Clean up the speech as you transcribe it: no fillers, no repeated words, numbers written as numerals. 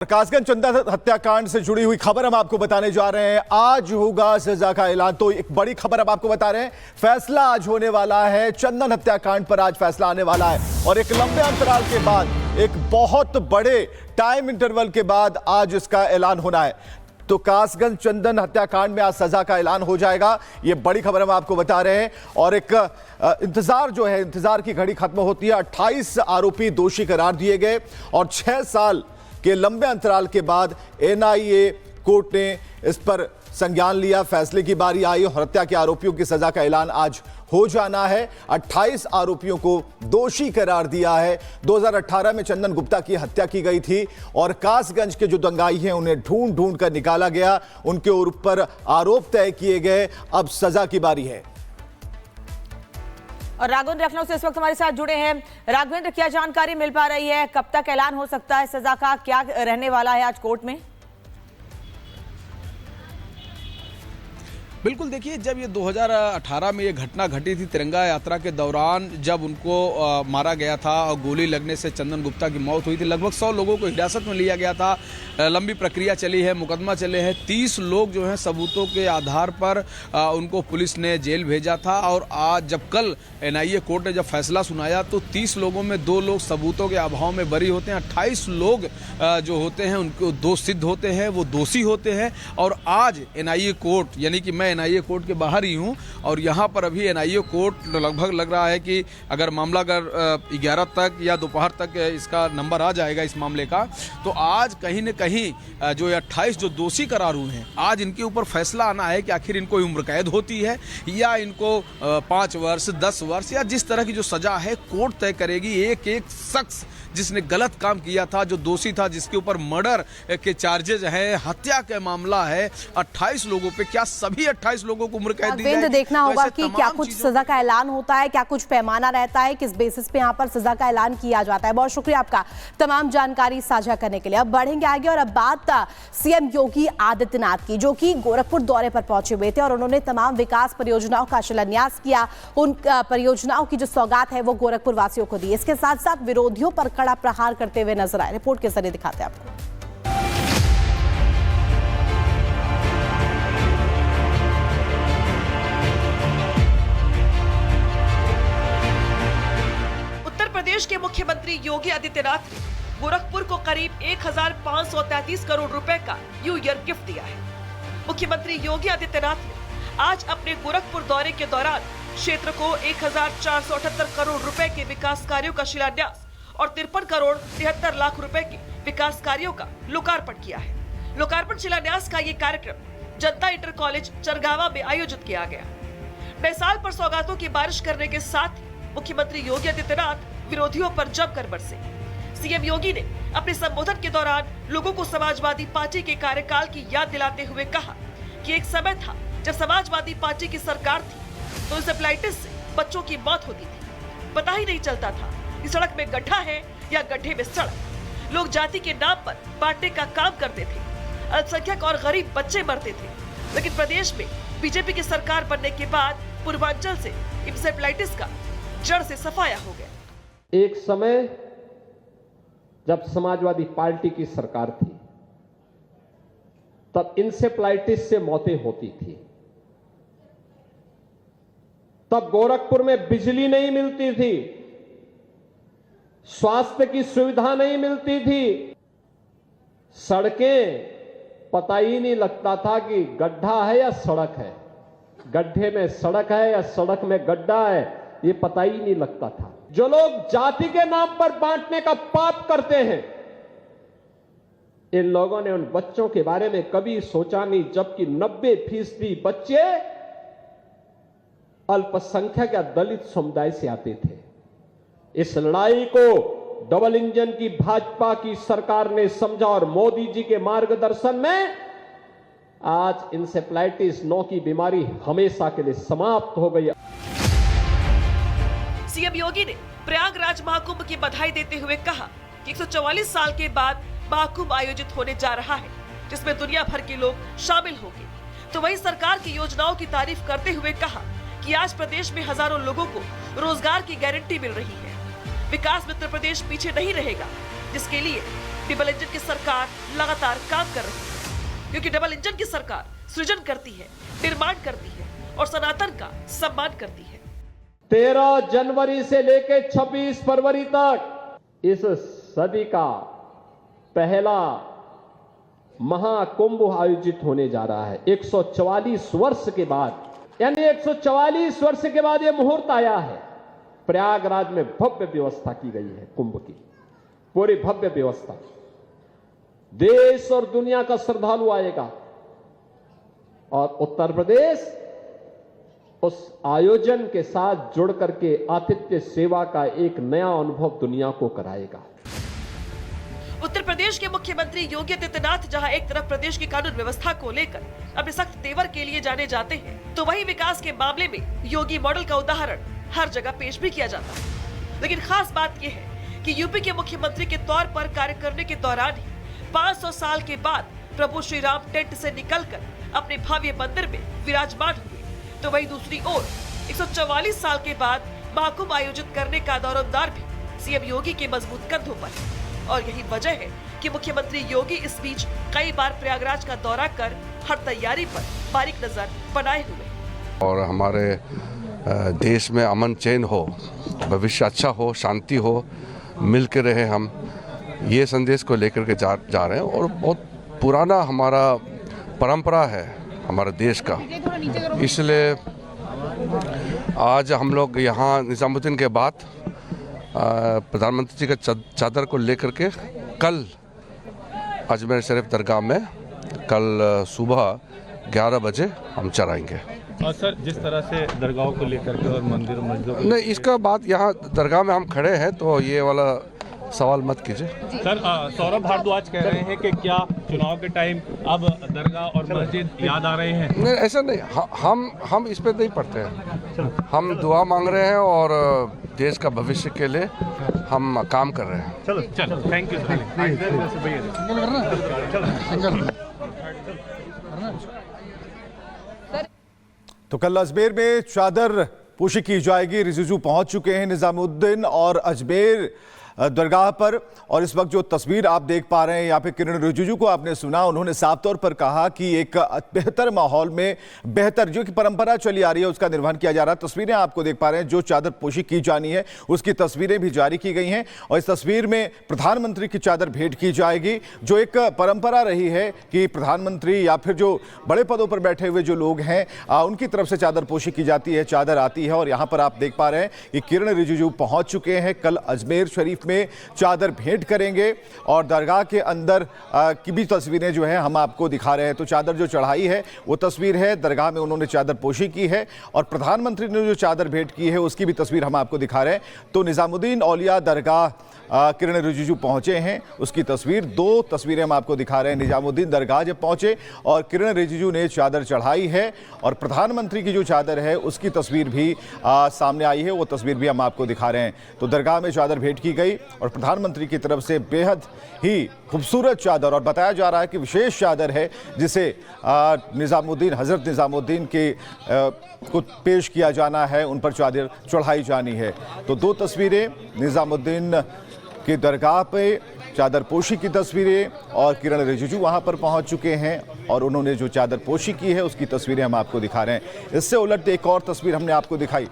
कासगंज चंदन हत्याकांड से जुड़ी हुई खबर हम आपको बताने जा रहे हैं। आज होगा सजा का ऐलान। तो एक बड़ी खबर हम आपको बता रहे हैं, फैसला आज होने वाला है। चंदन हत्याकांड पर आज फैसला आने वाला है और एक लंबे अंतराल के बाद, एक बहुत बड़े टाइम इंटरवल के बाद आज इसका ऐलान होना है। तो कासगंज चंदन हत्याकांड में आज सजा का ऐलान हो जाएगा। ये बड़ी खबर हम आपको बता रहे हैं और एक इंतजार जो है, इंतजार की घड़ी खत्म होती है। 28 आरोपी दोषी करार दिए गए और 6 साल के लंबे अंतराल के बाद एनआईए कोर्ट ने इस पर संज्ञान लिया। फैसले की बारी आई और हत्या के आरोपियों की सजा का ऐलान आज हो जाना है। 28 आरोपियों को दोषी करार दिया है। 2018 में चंदन गुप्ता की हत्या की गई थी और कासगंज के जो दंगाई हैं उन्हें ढूंढ ढूंढ कर निकाला गया, उनके ऊपर आरोप तय किए गए। अब सजा की बारी है। और राघवेंद्र लखनऊ से इस वक्त हमारे साथ जुड़े हैं। राघवेंद्र, क्या जानकारी मिल पा रही है? कब तक ऐलान हो सकता है सजा का? क्या रहने वाला है आज कोर्ट में? बिल्कुल, देखिए, जब ये 2018 में ये घटना घटी थी तिरंगा यात्रा के दौरान, जब उनको मारा गया था और गोली लगने से चंदन गुप्ता की मौत हुई थी। लगभग 100 लोगों को हिरासत में लिया गया था। लंबी प्रक्रिया चली है, मुकदमा चले हैं। 30 लोग जो हैं सबूतों के आधार पर उनको पुलिस ने जेल भेजा था। और आज जब कल एनआईए कोर्ट ने जब फैसला सुनाया तो 30 लोगों में 2 लोग सबूतों के अभाव में बरी होते हैं। 28 लोग जो होते हैं उनको दोष सिद्ध होते हैं, वो दोषी होते हैं। और आज एनआईए कोर्ट, यानी कि मैं एनआईए कोर्ट के बाहर ही हूं और यहां पर अभी एनआईए कोर्ट लगभग लग रहा है कि अगर मामला 11 तक या दोपहर तक इसका नंबर आ जाएगा इस मामले का, तो आज कहीं न कहीं जो 28 जो दोषी करार हुए हैं, आज इनके ऊपर फैसला आना है कि आखिर इनको उम्र कैद होती है या इनको 5 वर्ष 10 वर्ष या जिस तरह की जो सजा है कोर्ट तय करेगी। एक एक शख्स जिसने गलत काम किया था, जो दोषी था, जिसके ऊपर मर्डर के चार्जेज है, हत्या का मामला है, 28 लोगों पे, क्या सभी 28 लोगों को उम्र कैद दी जाएगी? देखना होगा कि क्या कुछ सजा का ऐलान होता है, क्या कुछ पैमाना रहता है, किस बेसिस पे यहाँ पर सजा का ऐलान किया जाता है। बहुत शुक्रिया आपका तमाम जानकारी साझा करने के लिए। अब बढ़ेंगे आगे और अब बात सीएम योगी आदित्यनाथ की, जो कि गोरखपुर दौरे पर पहुंचे हुए थे और उन्होंने तमाम विकास परियोजनाओं का शिलान्यास किया। उन परियोजनाओं की जो सौगात है वो गोरखपुर वासियों को दी। इसके साथ साथ विरोधियों पर कड़ा प्रहार करते हुए नजर आए। रिपोर्ट के जरिए दिखाते हैं आपको। उत्तर प्रदेश के मुख्यमंत्री योगी आदित्यनाथ ने गोरखपुर को करीब 1533 करोड़ रुपए का न्यू ईयर गिफ्ट दिया है। मुख्यमंत्री योगी आदित्यनाथ ने आज अपने गोरखपुर दौरे के दौरान क्षेत्र को 1478 करोड़ रुपए के विकास कार्यों का शिलान्यास और 53 करोड़ 73 लाख रुपए के विकास कार्यों का लोकार्पण किया है। लोकार्पण शिलान्यास का ये कार्यक्रम जनता इंटर कॉलेज चरगावा में आयोजित किया गया। नए साल पर सौगातों की बारिश करने के साथ ही मुख्यमंत्री योगी आदित्यनाथ विरोधियों पर जमकर बरसे। सीएम योगी ने अपने संबोधन के दौरान लोगों को समाजवादी पार्टी के कार्यकाल की याद दिलाते हुए कहा कि एक समय था जब समाजवादी पार्टी की सरकार थी तो इंसेफ्लाइटिस से बच्चों की मौत होती थी। पता ही नहीं चलता था कि सड़क में गड्ढा है या गड्ढे में सड़क। लोग जाति के नाम पर बांटने का काम करते थे। अल्पसंख्यक और गरीब बच्चे मरते थे। लेकिन प्रदेश में बीजेपी की सरकार बनने के बाद पूर्वांचल से इंसेफ्लाइटिस का जड़ से सफाया हो गया। एक समय जब समाजवादी पार्टी की सरकार थी तब इंसेफ्लाइटिस से मौतें होती थी। तब गोरखपुर में बिजली नहीं मिलती थी, स्वास्थ्य की सुविधा नहीं मिलती थी, सड़कें पता ही नहीं लगता था कि गड्ढा है या सड़क है, गड्ढे में सड़क है या सड़क में गड्ढा है, ये पता ही नहीं लगता था। जो लोग जाति के नाम पर बांटने का पाप करते हैं, इन लोगों ने उन बच्चों के बारे में कभी सोचा नहीं, जबकि 90% बच्चे अल्पसंख्यक या दलित समुदाय से आते थे। इस लड़ाई को डबल इंजन की भाजपा की सरकार ने समझा और मोदी जी के मार्गदर्शन में आज इंसेफ्लाइटिस 9 की बीमारी हमेशा के लिए समाप्त हो गई। सीएम योगी ने प्रयागराज महाकुंभ की बधाई देते हुए कहा कि 144 साल के बाद महाकुंभ आयोजित होने जा रहा है, जिसमें दुनिया भर के लोग शामिल होंगे। तो वहीं सरकार की योजनाओं की तारीफ करते हुए कहा कि आज प्रदेश में हजारों लोगों को रोजगार की गारंटी मिल रही है। विकास में उत्तर प्रदेश पीछे नहीं रहेगा, जिसके लिए डबल इंजन की सरकार लगातार काम कर रही है, क्योंकि डबल इंजन की सरकार सृजन करती है, निर्माण करती है और सनातन का सम्मान करती है। 13 जनवरी से लेकर 26 फरवरी तक इस सदी का पहला महाकुंभ आयोजित होने जा रहा है। 144 वर्ष के बाद, यानी 144 वर्ष के बाद यह मुहूर्त आया है। प्रयागराज में भव्य व्यवस्था की गई है, कुंभ की पूरी भव्य व्यवस्था। देश और दुनिया का श्रद्धालु आएगा और उत्तर प्रदेश उस आयोजन के साथ जुड़ करके आतिथ्य सेवा का एक नया अनुभव दुनिया को कराएगा। उत्तर प्रदेश के मुख्यमंत्री योगी आदित्यनाथ जहां एक तरफ प्रदेश की कानून व्यवस्था को लेकर अपने सख्त तेवर के लिए जाने जाते हैं, तो वहीं विकास के मामले में योगी मॉडल का उदाहरण हर जगह पेश भी किया जाता है। लेकिन खास बात यह है कि यूपी के मुख्यमंत्री के तौर पर कार्य करने के दौरान ही 500 साल के बाद प्रभु श्री राम टेंट से निकलकर अपने भव्य मंदिर में विराजमान हुए, तो वहीं दूसरी ओर 144 साल के बाद महाकुंभ आयोजित करने का दौरोमदार भी सीएम योगी के मजबूत कंधों पर है। और यही वजह है कि मुख्यमंत्री योगी इस बीच कई बार प्रयागराज का दौरा कर हर तैयारी पर बारीक नजर बनाए हुए हैं। और हमारे देश में अमन चैन हो, भविष्य अच्छा हो, शांति हो, मिल के रहे, हम ये संदेश को लेकर के जा रहे हैं। और बहुत पुराना हमारा परंपरा है हमारे देश का, इसलिए आज हम लोग यहाँ निजामुद्दीन के बाद प्रधानमंत्री जी का चादर को लेकर के कल अजमेर शरीफ दरगाह में कल सुबह 11 बजे हम चढ़ाएंगे। और सर, जिस तरह से दरगाहों को लेकर के और मंदिरों मस्जिदों नहीं, इसका बात यहाँ दरगाह में हम खड़े हैं तो ये वाला सवाल मत कीजिए। सर, सौरभ भारद्वाज कह रहे हैं कि क्या चुनाव के टाइम अब दरगाह और मस्जिद याद आ रहे हैं? नहीं, ऐसा नहीं, हम इस पे नहीं पड़ते हैं। हम दुआ मांग रहे हैं और देश का भविष्य के लिए हम काम कर रहे हैं। चलो, थैंक यू सर। तो कल अजमेर में चादर पोशी की जाएगी। रिजिजू पहुंच चुके हैं निजामुद्दीन और अजमेर दरगाह पर, और इस वक्त जो तस्वीर आप देख पा रहे हैं यहाँ पे किरण रिजिजू को आपने सुना, उन्होंने साफ तौर पर कहा कि एक बेहतर माहौल में बेहतर जो कि परंपरा चली आ रही है उसका निर्वहन किया जा रहा है। तस्वीरें आपको देख पा रहे हैं, जो चादर पोशी की जानी है उसकी तस्वीरें भी जारी की गई हैं और इस तस्वीर में प्रधानमंत्री की चादर भेंट की जाएगी। जो एक परंपरा रही है कि प्रधानमंत्री या फिर जो बड़े पदों पर बैठे हुए जो लोग हैं उनकी तरफ से चादर पोशी की जाती है, चादर आती है। और यहाँ पर आप देख पा रहे हैं कि किरण रिजिजू पहुंच चुके हैं, कल अजमेर शरीफ में चादर भेंट करेंगे और दरगाह के अंदर की भी तस्वीरें जो है हम आपको दिखा रहे हैं। तो चादर जो चढ़ाई है वो तस्वीर है, दरगाह में उन्होंने चादर पोशी की है और प्रधानमंत्री ने जो चादर भेंट की है उसकी भी तस्वीर हम आपको दिखा रहे हैं। तो निजामुद्दीन औलिया दरगाह किरण रिजिजू पहुंचे हैं, उसकी तस्वीर, दो तस्वीरें हम आपको दिखा रहे हैं। निजामुद्दीन दरगाह जब पहुंचे और किरण रिजिजू ने चादर चढ़ाई है और प्रधानमंत्री की जो चादर है उसकी तस्वीर भी सामने आई है, वो तस्वीर भी हम आपको दिखा रहे हैं। तो दरगाह में चादर भेंट की गई और प्रधानमंत्री की तरफ से बेहद ही खूबसूरत चादर, और बताया जा रहा है कि विशेष चादर है जिसे निजामुद्दीन, हजरत निजामुद्दीन के को पेश किया जाना है, उन पर चादर चढ़ाई जानी है। तो दो तस्वीरें, निजामुद्दीन की दरगाह पे चादर पोशी की तस्वीरें और किरण रिजिजू वहां पर पहुंच चुके हैं और उन्होंने जो चादर पोशी की है उसकी तस्वीरें हम आपको दिखा रहे हैं। इससे उलट एक और तस्वीर हमने आपको दिखाई